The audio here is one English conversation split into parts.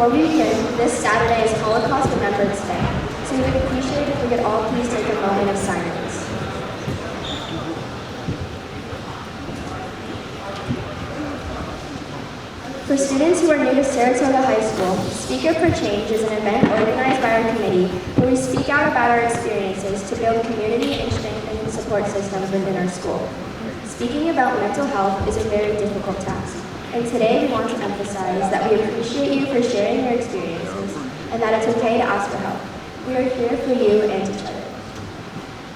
Before we begin, this Saturday is Holocaust Remembrance Day, so we would appreciate if we could all please take a moment of silence. For students who are new to Saratoga High School, Speaker for Change is an event organized by our committee where we speak out about our experiences to build community and strengthen support systems within our school. Speaking about mental health is a very difficult task, and today we want to emphasize that we appreciate you for sharing your experiences and that it's okay to ask for help. We are here for you and each other.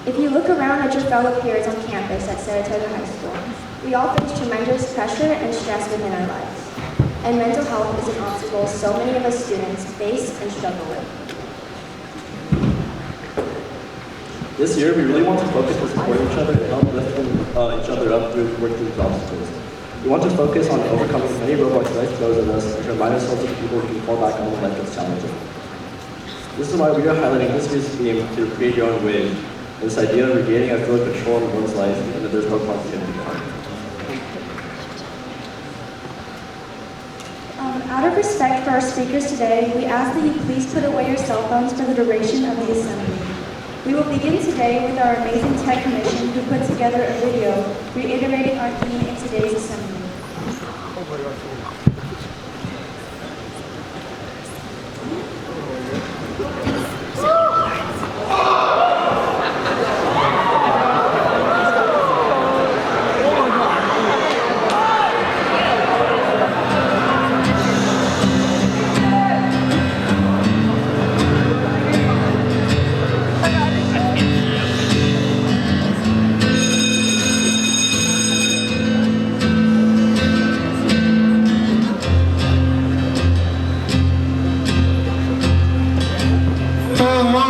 If you look around at your fellow peers on campus at Saratoga High School, we all face tremendous pressure and stress within our lives. And mental health is an obstacle so many of us students face and struggle with. This year, we really want to focus on supporting each other and help lift each other up through working through these obstacles. We want to focus on overcoming many roadblocks life throws at us and to remind ourselves of the people who can fall back on when life gets challenging. This is why we are highlighting this year's theme to create your own wave, and this idea of regaining a feeling of control in one's life and that there's no positivity behind it. Out of respect for our speakers today, we ask that you please put away your cell phones for the duration of the assembly. We will begin today with our amazing tech commission who put together a video reiterating our theme in today's assembly.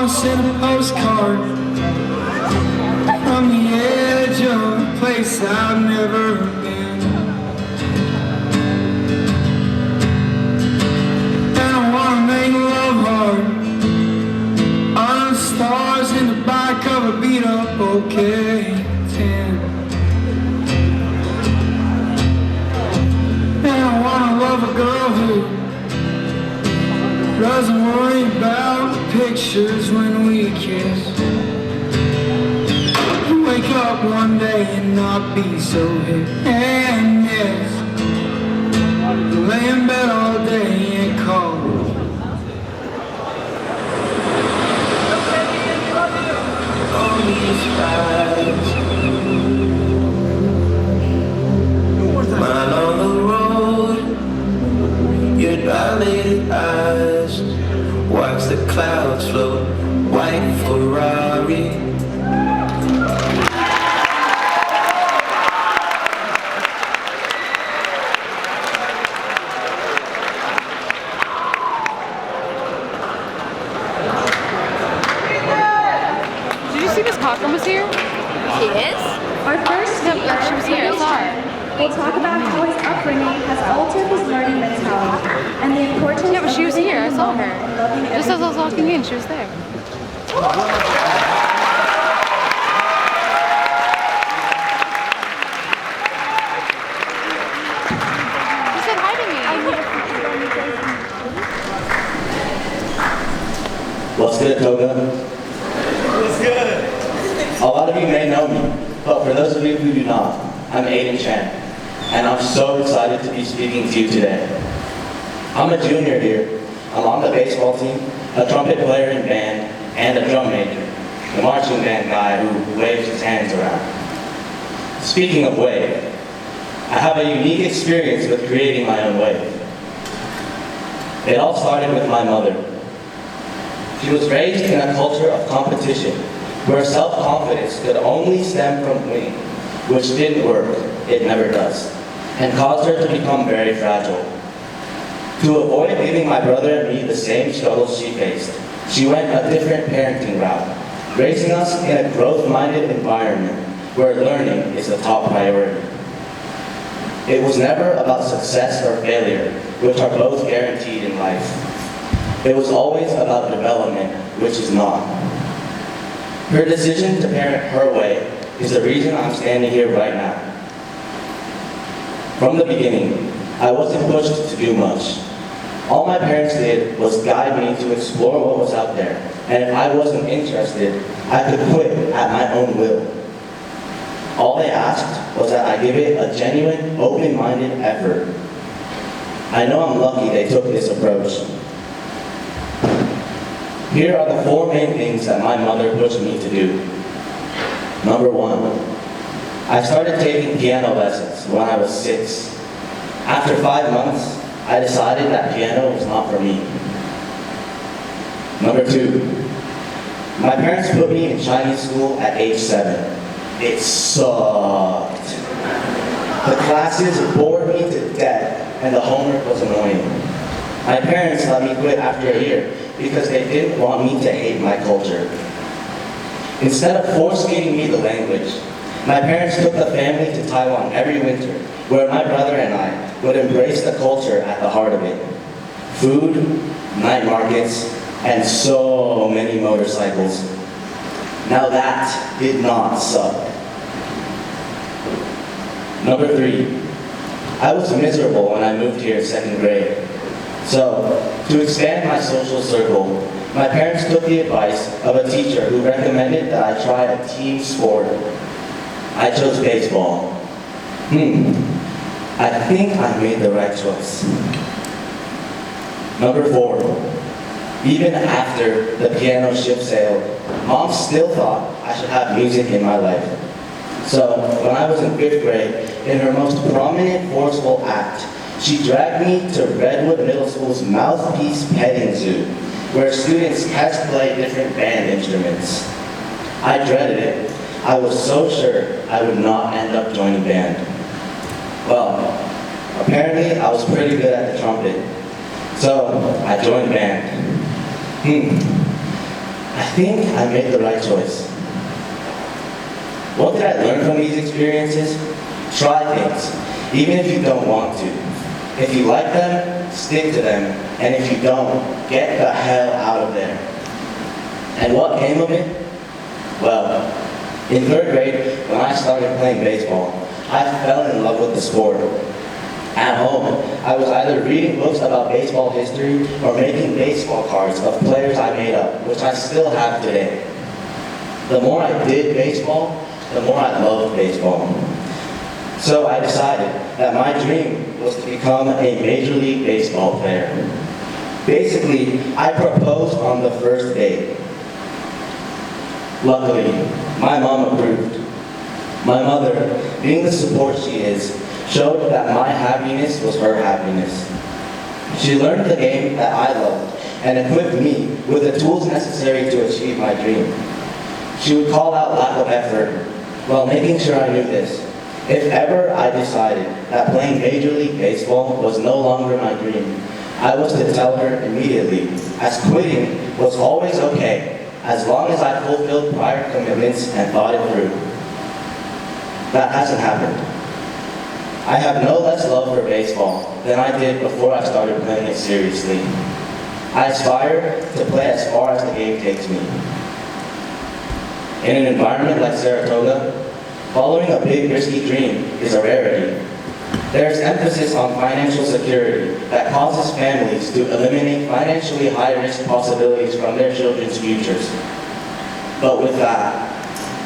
Send a postcard from the edge of a place I've never been. And I wanna make love hard under the stars in the back of a beat up OK-10. And I wanna love a girl who doesn't worry about pictures when we kiss. Wake up one day and not be so hip and miss. Lay in bed all day and call. All these rides, mile on the road, your dilated eyes watch the clouds float, white Ferrari. Did you see Miss Cochran was here? She is? Our first speaker, She was here, I saw her. will talk about how his upbringing has altered his learning mentality and the importance Yeah, but she was here, I saw her. loving Just as I was walking in, she was there. She said hi to me. What's good, Toga? What's good? A lot of you may know me, but for those of you who do not, I'm Aiden Chen, and I'm so excited to be speaking to you today. I'm a junior here. I'm on the baseball team, a trumpet player in band, and a drum major, the marching band guy who waves his hands around. Speaking of wave, I have a unique experience with creating my own wave. It all started with my mother. She was raised in a culture of competition, where self-confidence could only stem from winning, which didn't work, it never does, and caused her to become very fragile. To avoid giving my brother and me the same struggles she faced, she went a different parenting route, raising us in a growth-minded environment where learning is the top priority. It was never about success or failure, which are both guaranteed in life. It was always about development, which is not. Her decision to parent her way is the reason I'm standing here right now. From the beginning, I wasn't pushed to do much. All my parents did was guide me to explore what was out there, and if I wasn't interested, I could quit at my own will. All they asked was that I give it a genuine, open-minded effort. I know I'm lucky they took this approach. Here are the 4 main things that my mother pushed me to do. Number 1, I started taking piano lessons when I was 6. After 5 months, I decided that piano was not for me. Number 2, my parents put me in Chinese school at age 7. It sucked. The classes bored me to death, and the homework was annoying. My parents let me quit after a year because they didn't want me to hate my culture. Instead of force-feeding me the language, my parents took the family to Taiwan every winter, where my brother and I would embrace the culture at the heart of it. Food, night markets, and so many motorcycles. Now that did not suck. Number 3, I was miserable when I moved here in 2nd grade. So, to expand my social circle, my parents took the advice of a teacher who recommended that I try a team sport. I chose baseball. I think I made the right choice. Number 4, even after the piano ship sailed, Mom still thought I should have music in my life. So, when I was in 5th grade, in her most prominent, forceful act, she dragged me to Redwood Middle School's Mouthpiece Petting Zoo, where students test play different band instruments. I dreaded it. I was so sure I would not end up joining band. Well, apparently I was pretty good at the trumpet, so I joined band. I think I made the right choice. What did I learn from these experiences? Try things, even if you don't want to. If you like them, stick to them, and if you don't, get the hell out of there. And what came of it? Well, in 3rd grade, when I started playing baseball, I fell in love with the sport. At home, I was either reading books about baseball history or making baseball cards of players I made up, which I still have today. The more I did baseball, the more I loved baseball. So I decided that my dream was to become a Major League Baseball player. Basically, I proposed on the first date. Luckily, my mom approved. My mother, being the support she is, showed that my happiness was her happiness. She learned the game that I loved and equipped me with the tools necessary to achieve my dream. She would call out lack of effort while making sure I knew this. If ever I decided that playing Major League Baseball was no longer my dream, I was to tell her immediately, as quitting was always okay, as long as I fulfilled prior commitments and thought it through. That hasn't happened. I have no less love for baseball than I did before I started playing it seriously. I aspire to play as far as the game takes me. In an environment like Saratoga, following a big, risky dream is a rarity. There's emphasis on financial security that causes families to eliminate financially high-risk possibilities from their children's futures. But with that,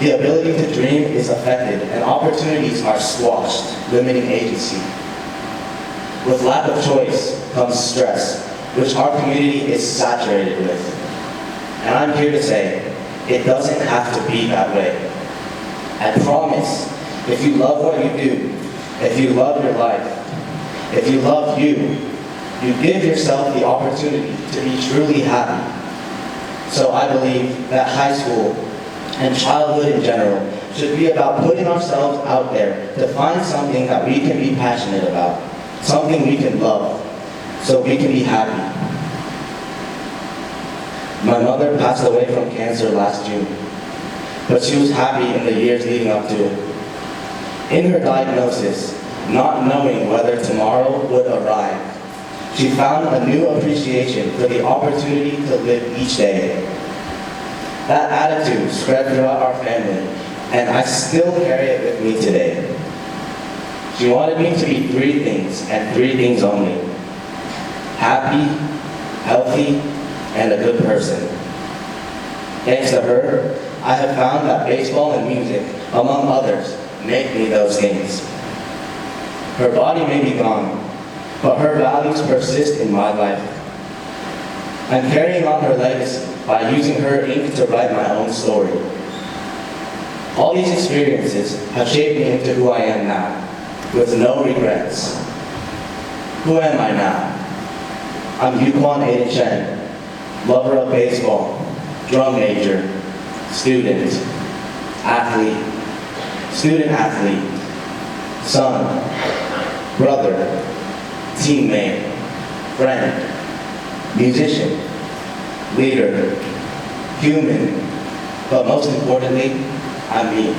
the ability to dream is affected and opportunities are squashed, limiting agency. With lack of choice comes stress, which our community is saturated with. And I'm here to say, it doesn't have to be that way. I promise, if you love what you do, if you love your life, if you love you, you give yourself the opportunity to be truly happy. So I believe that high school and childhood in general should be about putting ourselves out there to find something that we can be passionate about, something we can love, so we can be happy. My mother passed away from cancer last June, but she was happy in the years leading up to it. In her diagnosis, not knowing whether tomorrow would arrive, she found a new appreciation for the opportunity to live each day. That attitude spread throughout our family, and I still carry it with me today. She wanted me to be 3 things, and 3 things only. happy, healthy, and a good person. Thanks to her, I have found that baseball and music, among others, make me those things. Her body may be gone, but her values persist in my life. I'm carrying on her legacy by using her ink to write my own story. All these experiences have shaped me into who I am now, with no regrets. Who am I now? I'm Aiden Chen, lover of baseball, drum major, student athlete, son, brother, teammate, friend, musician, leader, human, but most importantly, I'm me.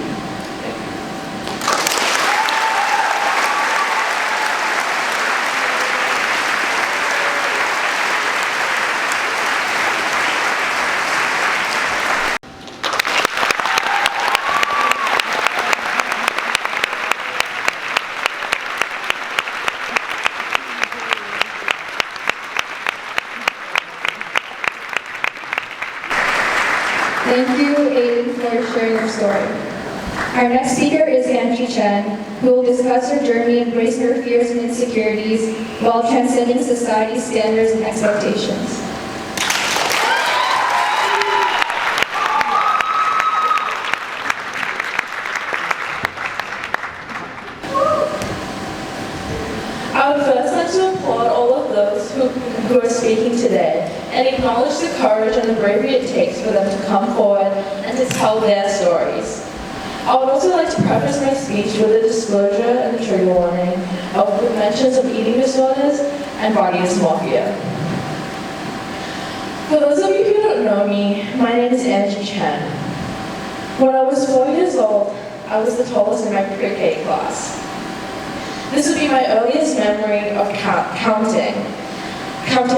Thank you, Aiden, for sharing your story. Our next speaker is Angie Chen, who will discuss her journey embracing her fears and insecurities while transcending society's standards and expectations. I would first like to applaud all of those who are speaking today and acknowledge the courage and the bravery it takes for them to come forward and to tell their stories. I would also like to preface my speech with a disclosure and a trigger warning of the mentions of eating disorders and body dysmorphia. For those of you who don't know me, my name is Angie Chen. When I was 4 years old, I was the tallest in my pre-K class. This would be my earliest memory of counting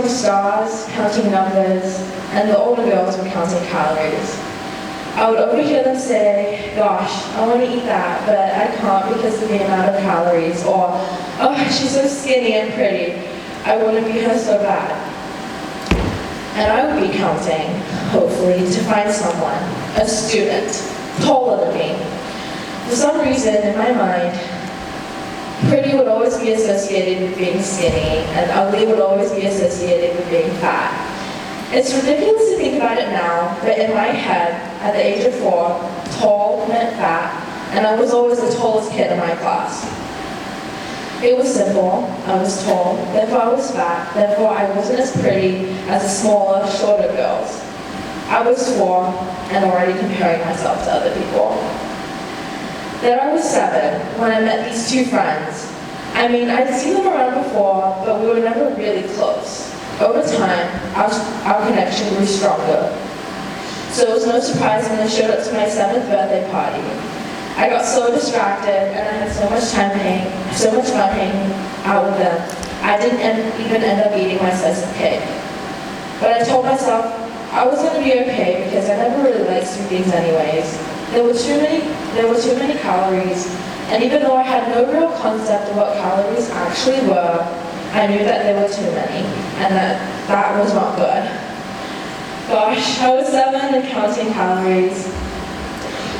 stars, counting numbers, and the older girls were counting calories. I would overhear them say, gosh, I want to eat that, but I can't because of the amount of calories, or, oh, she's so skinny and pretty, I want to be her so bad. And I would be counting, hopefully, to find someone, a student, taller than me. For some reason, in my mind, pretty would always be associated with being skinny, and ugly would always be associated with being fat. It's ridiculous to think about it now, but in my head, at the age of 4, tall meant fat, and I was always the tallest kid in my class. It was simple. I was tall, therefore I was fat, therefore I wasn't as pretty as the smaller, shorter girls. I was 4 and already comparing myself to other people. Then I was 7 when I met these two friends. I mean, I'd seen them around before, but we were never really close. Over time, our connection grew stronger. So it was no surprise when they showed up to my 7th birthday party. I got so distracted and I had so much fun hanging out with them, I didn't even end up eating my slice of cake. But I told myself I was going to be okay because I never really liked sweet things anyways. There were too many calories, and even though I had no real concept of what calories actually were, I knew that there were too many, and that was not good. Gosh, I was 7 and counting calories.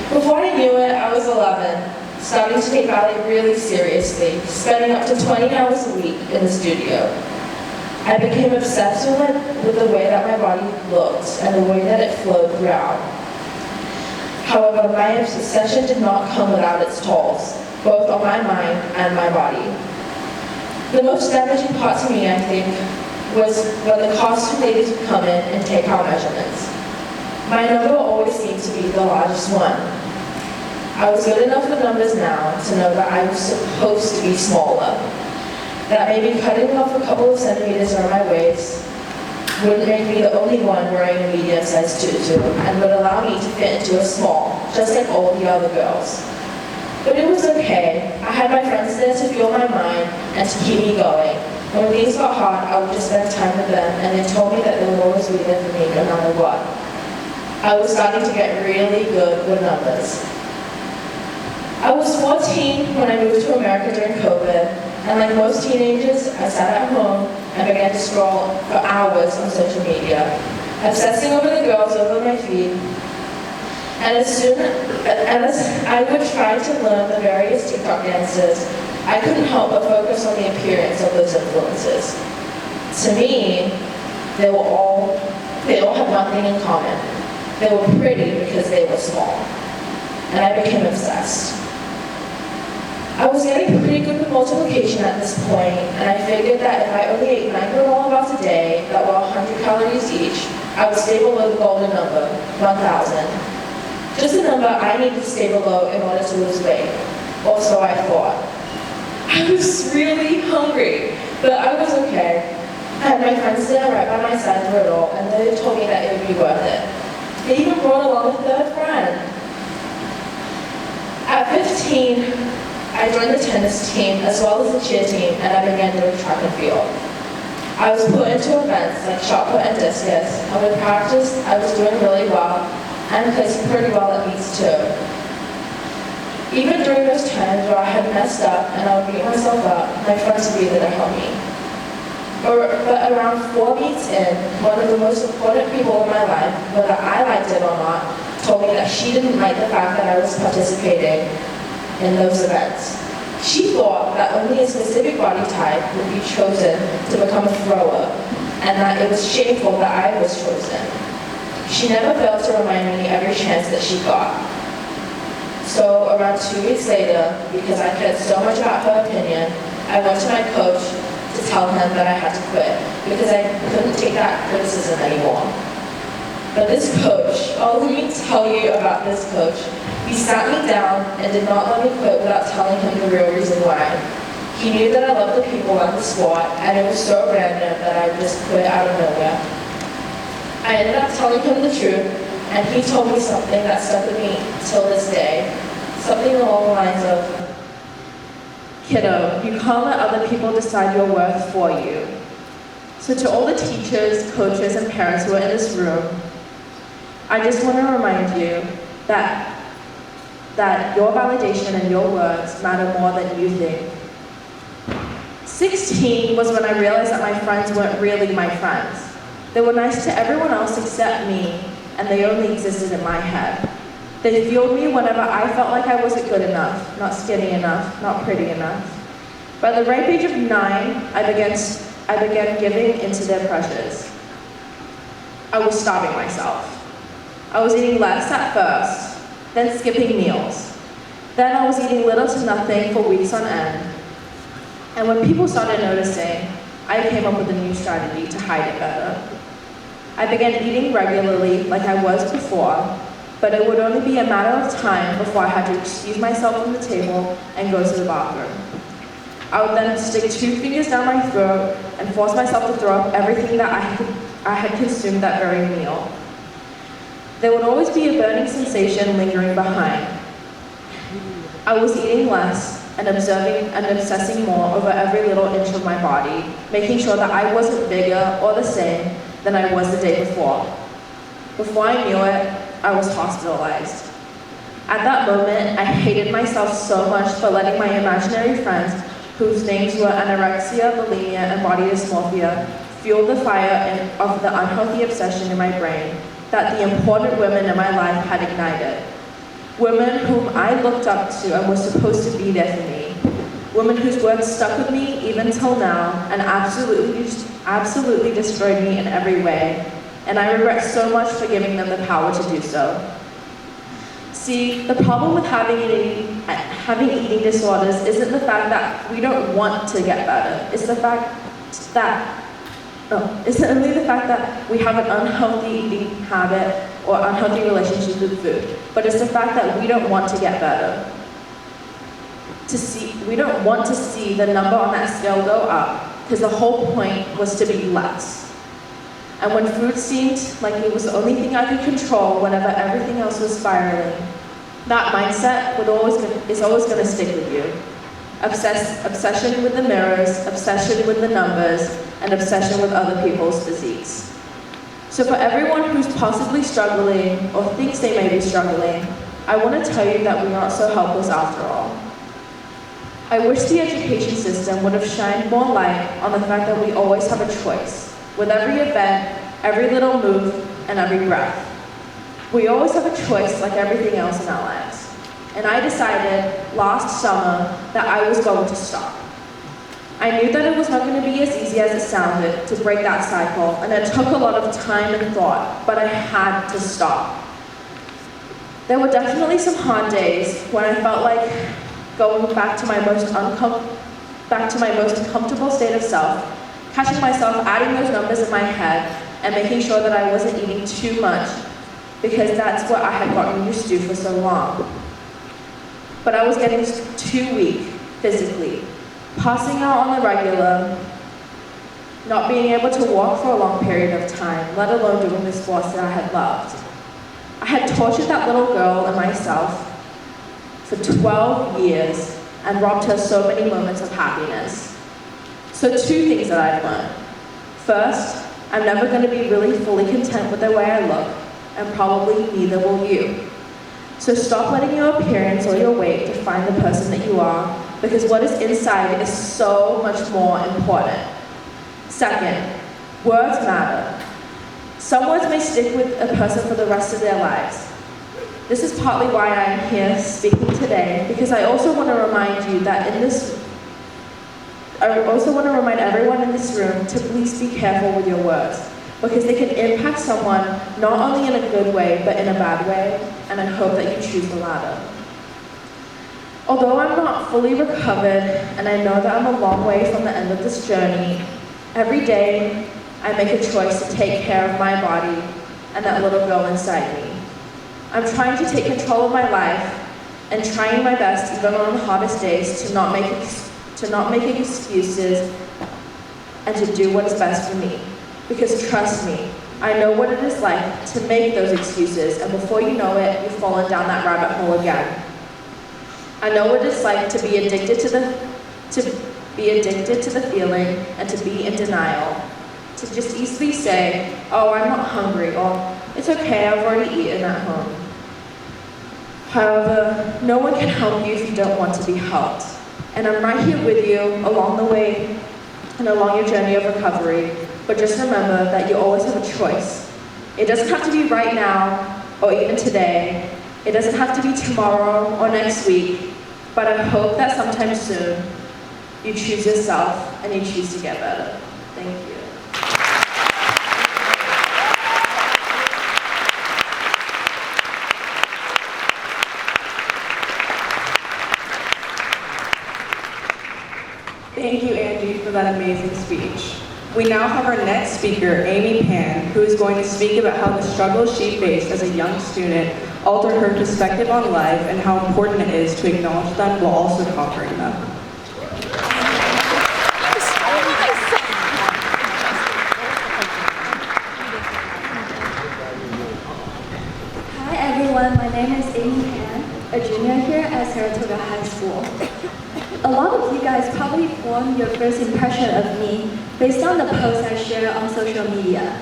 Before I knew it, I was 11, starting to take ballet really seriously, spending up to 20 hours a week in the studio. I became obsessed with the way that my body looked and the way that it flowed throughout. However, my obsession did not come without its tolls, both on my mind and my body. The most damaging part to me, I think, was when the costume ladies would come in and take our measurements. My number always seemed to be the largest one. I was good enough with numbers now to know that I was supposed to be smaller, that maybe cutting off a couple of centimeters around my waist wouldn't make me the only one wearing a medium-sized tutu and would allow me to fit into a small, just like all the other girls. But it was okay. I had my friends there to fuel my mind and to keep me going. And when things got hard, I would just spend time with them, and they told me that they would always be there for me no matter what. I was starting to get really good with numbers. I was 14 when I moved to America during COVID, and like most teenagers, I sat at home and began to scroll for hours on social media, obsessing over the girls over my feed. And as I would try to learn the various TikTok dances, I couldn't help but focus on the appearance of those influences. To me, they all had one thing in common. They were pretty because they were small. And I became obsessed. I was getting pretty good with multiplication at this point, and I figured that if I only ate 9 granola bars a day that were 100 calories each, I would stay below the golden number, 1,000. Just a number I needed to stay below in order to lose weight. Or so I thought. I was really hungry, but I was okay. I had my friends there right by my side through it all, and they told me that it would be worth it. They even brought along a third friend. At 15, I joined the tennis team as well as the cheer team, and I began doing track and field. I was put into events like shot put and discus, and with practice, I was doing really well and placed pretty well at meets too. Even during those times where I had messed up and I would beat myself up, my friends would be there to help me. But around 4 meets in, one of the most important people in my life, whether I liked it or not, told me that she didn't like the fact that I was participating in those events. She thought that only a specific body type would be chosen to become a thrower, and that it was shameful that I was chosen. She never failed to remind me every chance that she got. So around 2 weeks later, because I cared so much about her opinion, I went to my coach to tell him that I had to quit, because I couldn't take that criticism anymore. But this coach, oh, let me tell you about this coach. He sat me down and did not let me quit without telling him the real reason why. He knew that I loved the people and the sport, and it was so random that I just quit out of nowhere. I ended up telling him the truth, and he told me something that stuck with me till this day. Something along the lines of, "Kiddo, you can't let other people decide your worth for you." So to all the teachers, coaches, and parents who are in this room, I just want to remind you that your validation and your words matter more than you think. 16 was when I realized that my friends weren't really my friends. They were nice to everyone else except me, and they only existed in my head. They fueled me whenever I felt like I wasn't good enough, not skinny enough, not pretty enough. By the ripe age of 9, I began giving into their pressures. I was starving myself. I was eating less at first, then skipping meals. Then I was eating little to nothing for weeks on end. And when people started noticing, I came up with a new strategy to hide it better. I began eating regularly like I was before, but it would only be a matter of time before I had to excuse myself from the table and go to the bathroom. I would then stick 2 fingers down my throat and force myself to throw up everything that I had consumed that very meal. There would always be a burning sensation lingering behind. I was eating less and obsessing more over every little inch of my body, making sure that I wasn't bigger or the same than I was the day before. Before I knew it, I was hospitalized. At that moment, I hated myself so much for letting my imaginary friends, whose names were anorexia, bulimia, and body dysmorphia, fuel the fire of the unhealthy obsession in my brain that the important women in my life had ignited. Women whom I looked up to and were supposed to be there for me. Women whose words stuck with me even till now and absolutely destroyed me in every way. And I regret so much for giving them the power to do so. See, the problem with having eating disorders isn't the fact that we don't want to get better. It's only the fact that we have an unhealthy eating habit or unhealthy relationship with food. But it's the fact that we don't want to get better. We don't want to see the number on that scale go up, because the whole point was to be less. And when food seemed like it was the only thing I could control whenever everything else was spiraling, that mindset is always going to stick with you. Obsession with the mirrors, obsession with the numbers, and obsession with other people's physiques. So for everyone who's possibly struggling or thinks they may be struggling, I want to tell you that we aren't so helpless after all. I wish the education system would have shined more light on the fact that we always have a choice. With every event, every little move, and every breath. We always have a choice like everything else in our lives. And I decided last summer that I was going to stop. I knew that it was not going to be as easy as it sounded to break that cycle, and it took a lot of time and thought, but I had to stop. There were definitely some hard days when I felt like going back to my most comfortable state of self, catching myself adding those numbers in my head and making sure that I wasn't eating too much because that's what I had gotten used to for so long. But I was getting too weak physically, passing out on the regular, not being able to walk for a long period of time, let alone doing the sports that I had loved. I had tortured that little girl and myself for 12 years and robbed her so many moments of happiness. So 2 things that I've learned. First, I'm never going to be really fully content with the way I look, and probably neither will you. So stop letting your appearance or your weight define the person that you are, because what is inside is so much more important. Second, words matter. Some words may stick with a person for the rest of their lives. This is partly why I am here speaking today, because I also want to remind everyone in this room to please be careful with your words, because they can impact someone not only in a good way, but in a bad way, and I hope that you choose the latter. Although I'm not fully recovered, and I know that I'm a long way from the end of this journey, every day I make a choice to take care of my body and that little girl inside me. I'm trying to take control of my life and trying my best, even on the hardest days, to not make excuses and to do what is best for me. Because trust me, I know what it is like to make those excuses, and before you know it, you've fallen down that rabbit hole again. I know what it's like to be addicted to the feeling and to be in denial. To just easily say, oh, I'm not hungry, or it's okay, I've already eaten at home. However, no one can help you if you don't want to be helped. And I'm right here with you along the way and along your journey of recovery. But just remember that you always have a choice. It doesn't have to be right now or even today. It doesn't have to be tomorrow or next week. But I hope that sometime soon you choose yourself and you choose to get better. Thank you. Thank you, Angie, for that amazing speech. We now have our next speaker, Amy Pan, who is going to speak about how the struggles she faced as a young student altered her perspective on life and how important it is to acknowledge them while also conquering them. Hi everyone, my name is Aiden Chen, a junior here at Saratoga High School. A lot of you guys probably formed your first impression of me based on the posts I share on social media.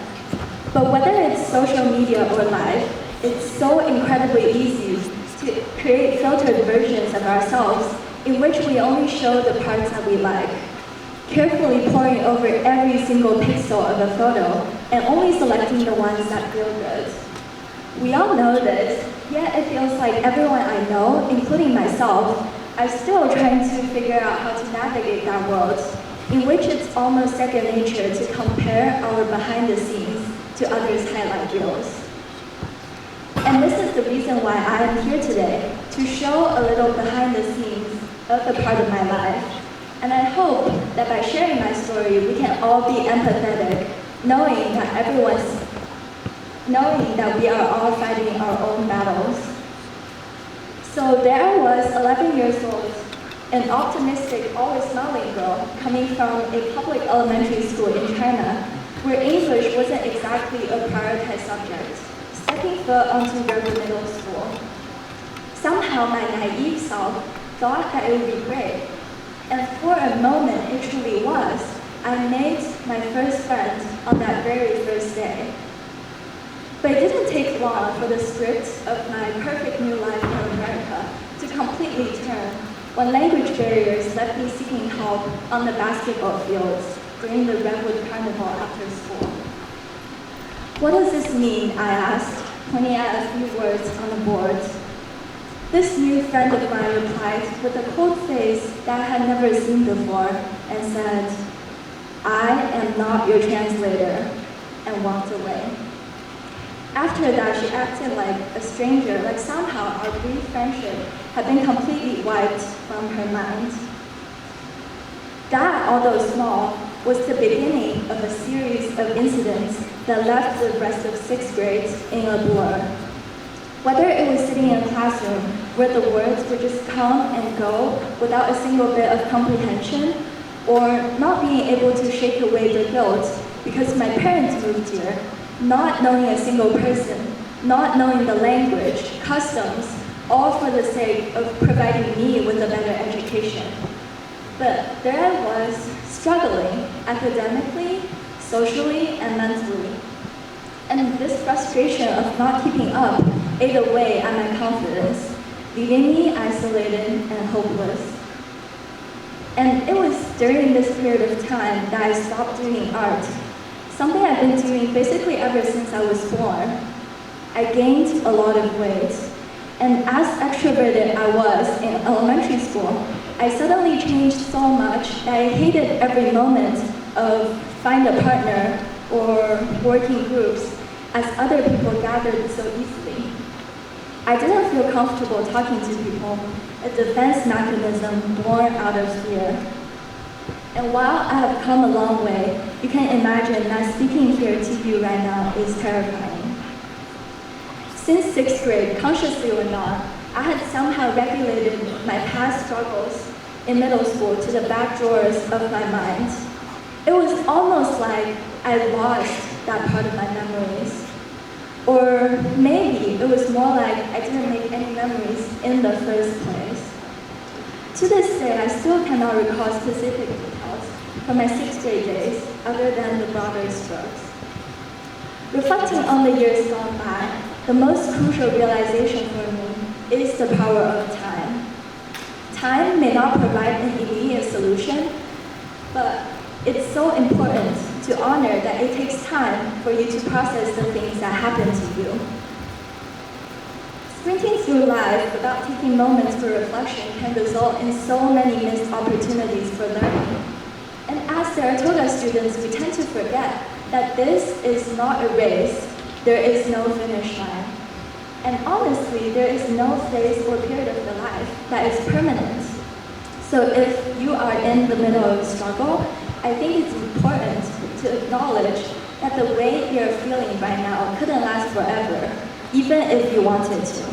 But whether it's social media or live, it's so incredibly easy to create filtered versions of ourselves in which we only show the parts that we like, carefully poring over every single pixel of a photo and only selecting the ones that feel good. We all know this, yet it feels like everyone I know, including myself, are still trying to figure out how to navigate that world, in which it's almost second nature to compare our behind the scenes to others' highlight reels. And this is the reason why I am here today, to show a little behind the scenes of the part of my life. And I hope that by sharing my story, we can all be empathetic, knowing that we are all fighting our own battles. So there I was, 11 years old, an optimistic, always smiling girl coming from a public elementary school in China, where English wasn't exactly a prioritized subject, stepping foot onto regular middle school. Somehow my naive self thought that it would be great, and for a moment it truly was. I made my first friend on that very first day. But it didn't take long for the script of my perfect new life in America to completely turn when language barriers left me seeking help on the basketball fields during the Redwood Carnival after school. What does this mean? I asked, pointing at a few words on the board. This new friend of mine replied with a cold face that I had never seen before and said, "I am not your translator," and walked away. After that, she acted like a stranger, like somehow our brief friendship had been completely wiped from her mind. That, although small, was the beginning of a series of incidents that left the rest of sixth grade in a blur. Whether it was sitting in a classroom where the words would just come and go without a single bit of comprehension, or not being able to shake away the guilt because my parents moved here, not knowing a single person, not knowing the language, customs, all for the sake of providing me with a better education. But there I was, struggling academically, socially, and mentally. And this frustration of not keeping up ate away at my confidence, leaving me isolated and hopeless. And it was during this period of time that I stopped doing art, something I've been doing basically ever since I was born. I gained a lot of weight, and as extroverted I was in elementary school, I suddenly changed so much that I hated every moment of find a partner or working groups as other people gathered so easily. I didn't feel comfortable talking to people, a defense mechanism born out of fear. And while I have come a long way, you can imagine that speaking here to you right now is terrifying. Since sixth grade, consciously or not, I had somehow regulated my past struggles in middle school to the back drawers of my mind. It was almost like I lost that part of my memories. Or maybe it was more like I didn't make any memories in the first place. To this day, I still cannot recall specific details from my sixth grade days, other than the broader strokes. Reflecting on the years gone by, the most crucial realization for me is the power of time. Time may not provide an immediate solution, but it's so important to honor that it takes time for you to process the things that happen to you. Sprinting through life without taking moments for reflection can result in so many missed opportunities for learning. And as Saratoga students, we tend to forget that this is not a race. There is no finish line. And honestly, there is no phase or period of your life that is permanent. So if you are in the middle of a struggle, I think it's important to acknowledge that the way you're feeling right now couldn't last forever, even if you wanted to.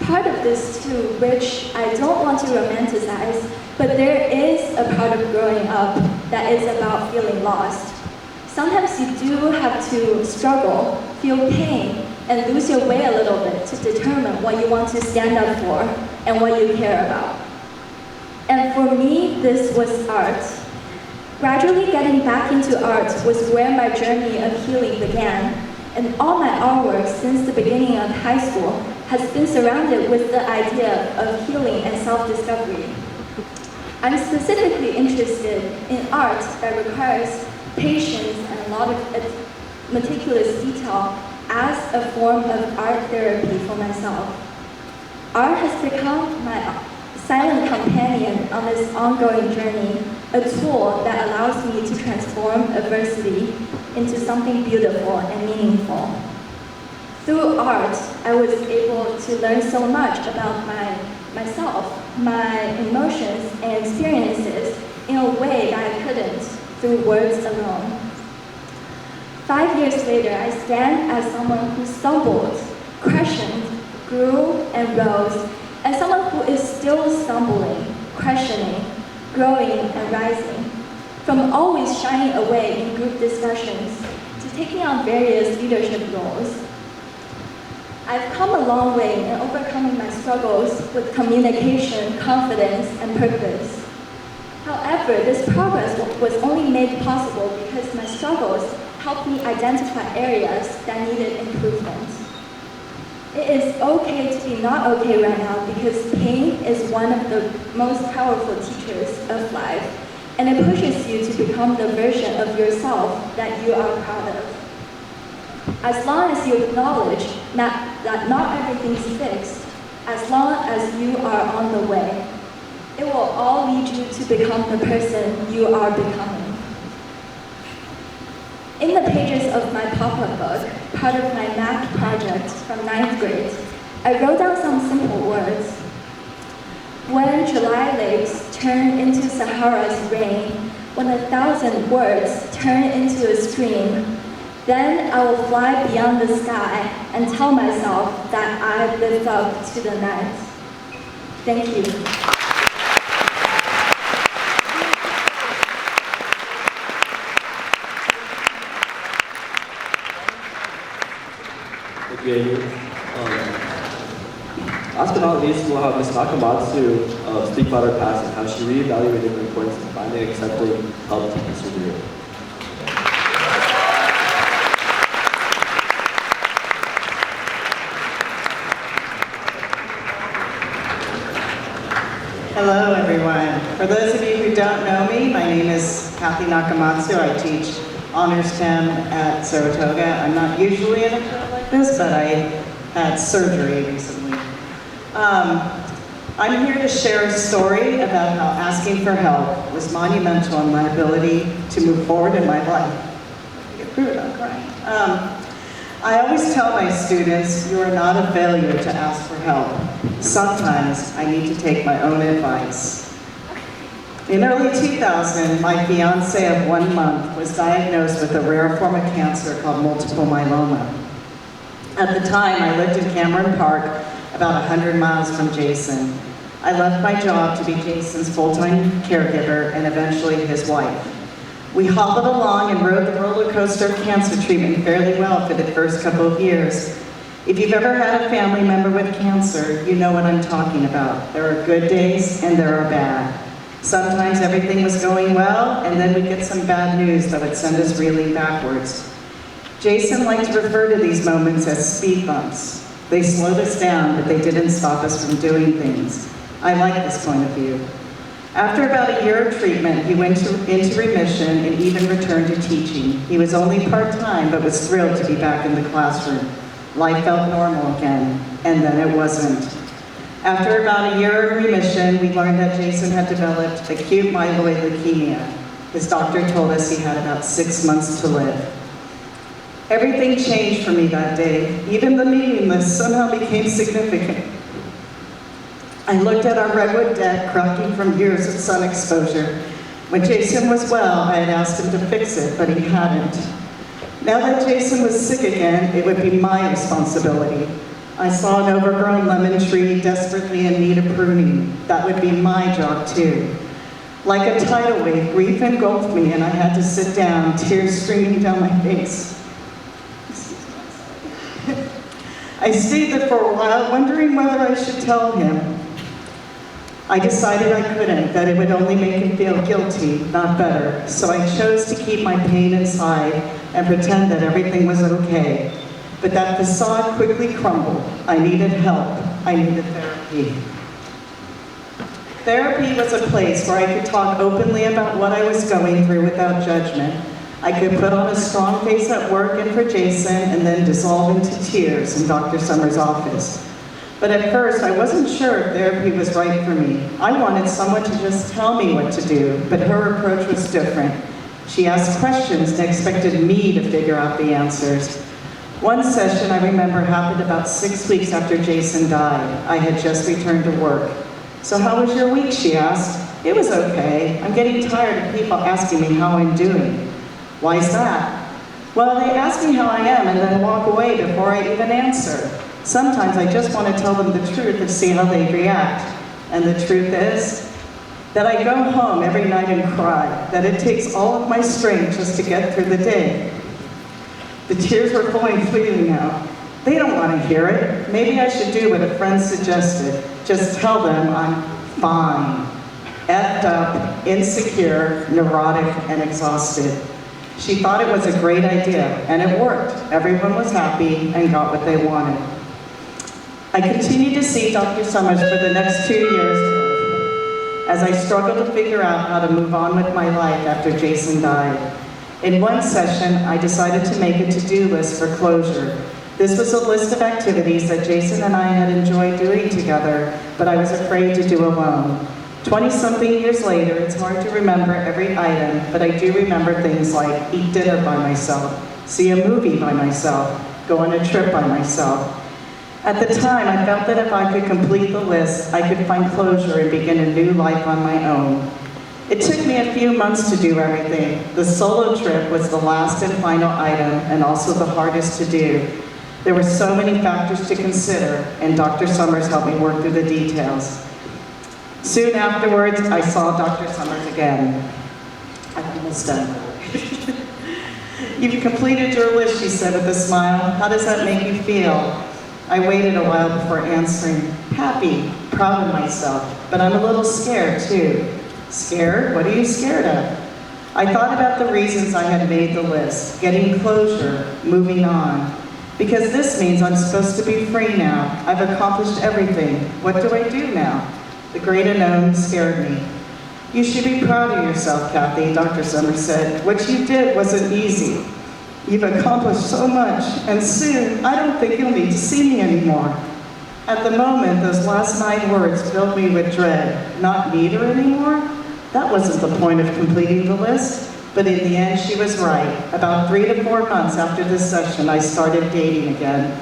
Part of this too, which I don't want to romanticize, but there is a part of growing up that is about feeling lost. Sometimes you do have to struggle, feel pain, and lose your way a little bit to determine what you want to stand up for and what you care about. And for me, this was art. Gradually getting back into art was where my journey of healing began, and all my artwork since the beginning of high school has been surrounded with the idea of healing and self-discovery. I'm specifically interested in art that requires patience and a lot of meticulous detail as a form of art therapy for myself. Art has become my silent companion on this ongoing journey, a tool that allows me to transform adversity into something beautiful and meaningful. Through art, I was able to learn so much about myself, my emotions and experiences in a way that I couldn't through words alone. 5 years later, I stand as someone who stumbled, questioned, grew, and rose, as someone who is still stumbling, questioning, growing, and rising. From always shying away in group discussions to taking on various leadership roles. I've come a long way in overcoming my struggles with communication, confidence, and purpose. However, this progress was only made possible because my struggles helped me identify areas that needed improvement. It is okay to be not okay right now because pain is one of the most powerful teachers of life, and it pushes you to become the version of yourself that you are proud of. As long as you acknowledge that not everything's fixed, as long as you are on the way, it will all lead you to become the person you are becoming. In the pages of my pop-up book, part of my math project from 9th grade, I wrote down some simple words. When July lakes turn into Sahara's rain, when 1,000 words turn into a stream, then I will fly beyond the sky and tell myself that I lived up to the night. Thank you. Thank you, Amy. Last but not least, we'll have Ms. Nakamatsu speak about her past and how she reevaluated the importance of finding, accepting, help, and persevering. Hello, everyone. For those of you who don't know me, my name is Kathy Nakamatsu. I teach Honors STEM at Saratoga. I'm not usually in a crowd like this, but I had surgery recently. I'm here to share a story about how asking for help was monumental in my ability to move forward in my life. Get through it, I'm crying. I always tell my students, you are not a failure to ask for help. Sometimes I need to take my own advice. In early 2000, my fiance of 1 month was diagnosed with a rare form of cancer called multiple myeloma. At the time, I lived in Cameron Park, about 100 miles from Jason. I left my job to be Jason's full-time caregiver and eventually his wife. We hobbled along and rode the roller coaster of cancer treatment fairly well for the first couple of years. If you've ever had a family member with cancer, you know what I'm talking about. There are good days and there are bad. Sometimes everything was going well, and then we'd get some bad news that would send us reeling backwards. Jason liked to refer to these moments as speed bumps. They slowed us down, but they didn't stop us from doing things. I like this point of view. After about a year of treatment, he went into remission and even returned to teaching. He was only part-time, but was thrilled to be back in the classroom. Life felt normal again, and then it wasn't. After about a year of remission, we learned that Jason had developed acute myeloid leukemia. His doctor told us he had about 6 months to live. Everything changed for me that day. Even the meaningless somehow became significant. I looked at our redwood deck cracking from years of sun exposure. When Jason was well, I had asked him to fix it, but he hadn't. Now that Jason was sick again, it would be my responsibility. I saw an overgrown lemon tree desperately in need of pruning. That would be my job too. Like a tidal wave, grief engulfed me and I had to sit down, tears streaming down my face. I stayed there for a while, wondering whether I should tell him. I decided I couldn't, that it would only make him feel guilty, not better. So I chose to keep my pain inside and pretend that everything was okay. But that facade quickly crumbled. I needed help. I needed therapy. Therapy was a place where I could talk openly about what I was going through without judgment. I could put on a strong face at work and for Jason and then dissolve into tears in Dr. Summers' office. But at first, I wasn't sure if therapy was right for me. I wanted someone to just tell me what to do, but her approach was different. She asked questions and expected me to figure out the answers. One session I remember happened about 6 weeks after Jason died. I had just returned to work. "So how was your week?" she asked. "It was okay. I'm getting tired of people asking me how I'm doing." "Why's that?" "Well, they ask me how I am and then walk away before I even answer. Sometimes I just want to tell them the truth and see how they react. And the truth is that I go home every night and cry, that it takes all of my strength just to get through the day." The tears were flowing freely now. They don't want to hear it. Maybe I should do what a friend suggested. Just tell them I'm fine. Effed up, insecure, neurotic, and exhausted. She thought it was a great idea, and it worked. Everyone was happy and got what they wanted. I continued to see Dr. Summers for the next 2 years as I struggled to figure out how to move on with my life after Jason died. In one session, I decided to make a to-do list for closure. This was a list of activities that Jason and I had enjoyed doing together, but I was afraid to do alone. 20-something years later, it's hard to remember every item, but I do remember things like eat dinner by myself, see a movie by myself, go on a trip by myself. At the time, I felt that if I could complete the list, I could find closure and begin a new life on my own. It took me a few months to do everything. The solo trip was the last and final item, and also the hardest to do. There were so many factors to consider, and Dr. Summers helped me work through the details. Soon afterwards, I saw Dr. Summers again. I'm almost done. You've completed your list, she said with a smile. How does that make you feel? I waited a while before answering. Happy, proud of myself, but I'm a little scared too. Scared? What are you scared of? I thought about the reasons I had made the list. Getting closure, moving on. Because this means I'm supposed to be free now. I've accomplished everything. What do I do now? The great unknown scared me. You should be proud of yourself, Kathy, Dr. Summers said. What you did wasn't easy. You've accomplished so much, and soon I don't think you'll need to see me anymore. At the moment, those last 9 words filled me with dread. Not need her anymore? That wasn't the point of completing the list. But in the end, she was right. About 3 to 4 months after this session, I started dating again.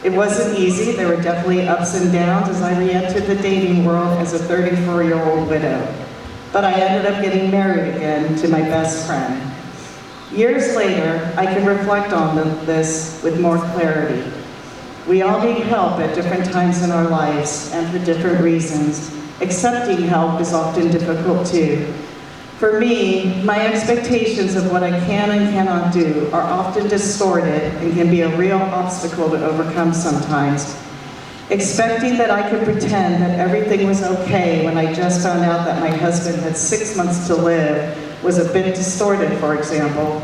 It wasn't easy. There were definitely ups and downs as I re-entered the dating world as a 34-year-old widow. But I ended up getting married again to my best friend. Years later, I can reflect on this with more clarity. We all need help at different times in our lives and for different reasons. Accepting help is often difficult too. For me, my expectations of what I can and cannot do are often distorted and can be a real obstacle to overcome sometimes. Expecting that I could pretend that everything was okay when I just found out that my husband had 6 months to live was a bit distorted, for example.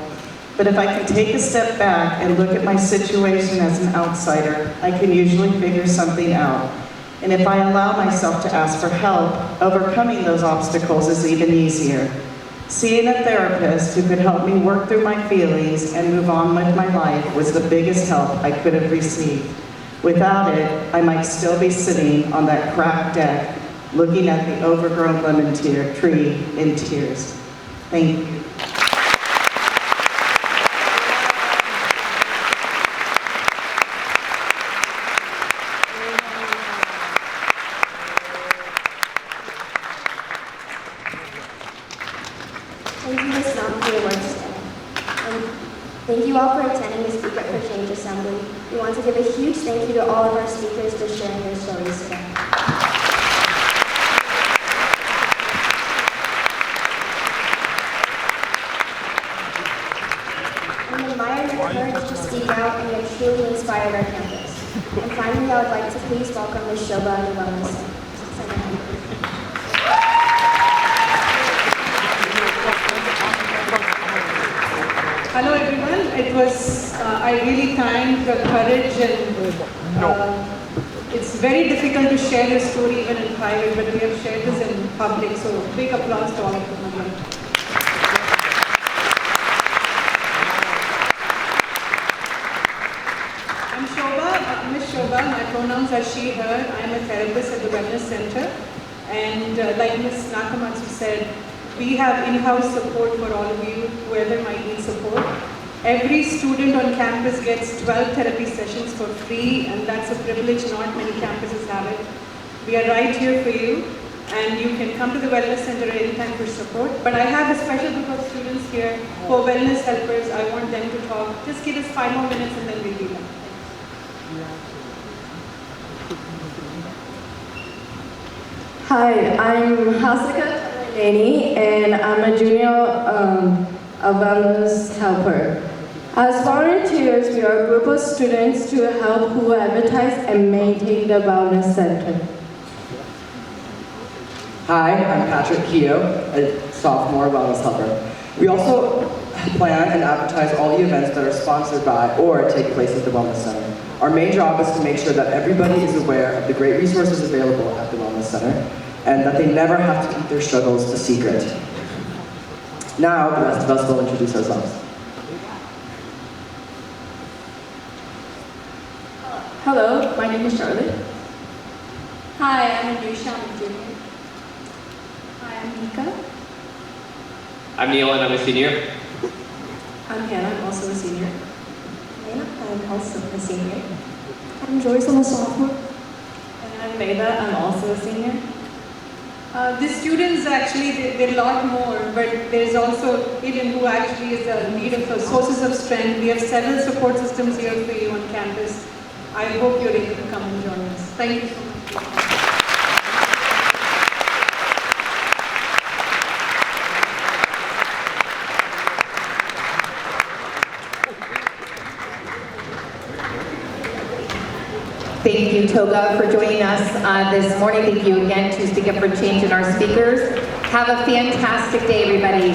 But if I can take a step back and look at my situation as an outsider, I can usually figure something out. And if I allow myself to ask for help, overcoming those obstacles is even easier. Seeing a therapist who could help me work through my feelings and move on with my life was the biggest help I could have received. Without it, I might still be sitting on that cracked deck, looking at the overgrown lemon tree in tears. Thank you. Thank you, Ms. Nam, for your words today. And thank you all for attending the Speak Up for Change Assembly. We want to give a huge thank you to all of our speakers for sharing their stories today. We admire your courage to speak out, and you have truly inspired our campus. And finally, I would like to please welcome Ms. Shoba and the Wellness Center. Hello everyone. I really thank the courage and it's very difficult to share your story even in private, but we have shared this in public, so big applause to all of them again. I'm Shoba, Ms. Shoba. My pronouns are she, her. I'm a therapist at the Wellness Center, and like Ms. Nakatsu said, we have in-house support for all of you, whoever might need support. Every student on campus gets 12 therapy sessions for free, and that's a privilege. Not many campuses have it. We are right here for you, and you can come to the Wellness Center anytime for support. But I have a special group of students here who are wellness helpers. I want them to talk. Just give us 5 more minutes and then we'll be done. Hi, I'm Hasika and I'm a junior wellness helper. As volunteers, we are a group of students to help who advertise and maintain the wellness center. Hi, I'm Patrick Keogh, a sophomore wellness helper. We also plan and advertise all the events that are sponsored by or take place at the Wellness Center. Our main job is to make sure that everybody is aware of the great resources available at the Wellness Center and that they never have to keep their struggles a secret. Now, the rest of us will introduce ourselves. Hello, my name is Charlotte. Hi, I'm Anusha, I'm a junior. Hi, I'm Mika. I'm Neil and I'm a senior. I'm Hannah, I'm also a senior. Lena, I'm also a senior. I'm Joyce, I'm a sophomore. And I'm Maida, I'm also a senior. The students actually, they're a lot more, but there's also Aiden who actually is a lead of sources of strength. We have several support systems here for you on campus. I hope you're able to come and join us. Thank you so much. Thank you, Toga, for joining us this morning. Thank you again to Speak Up for Change and our speakers. Have a fantastic day, everybody.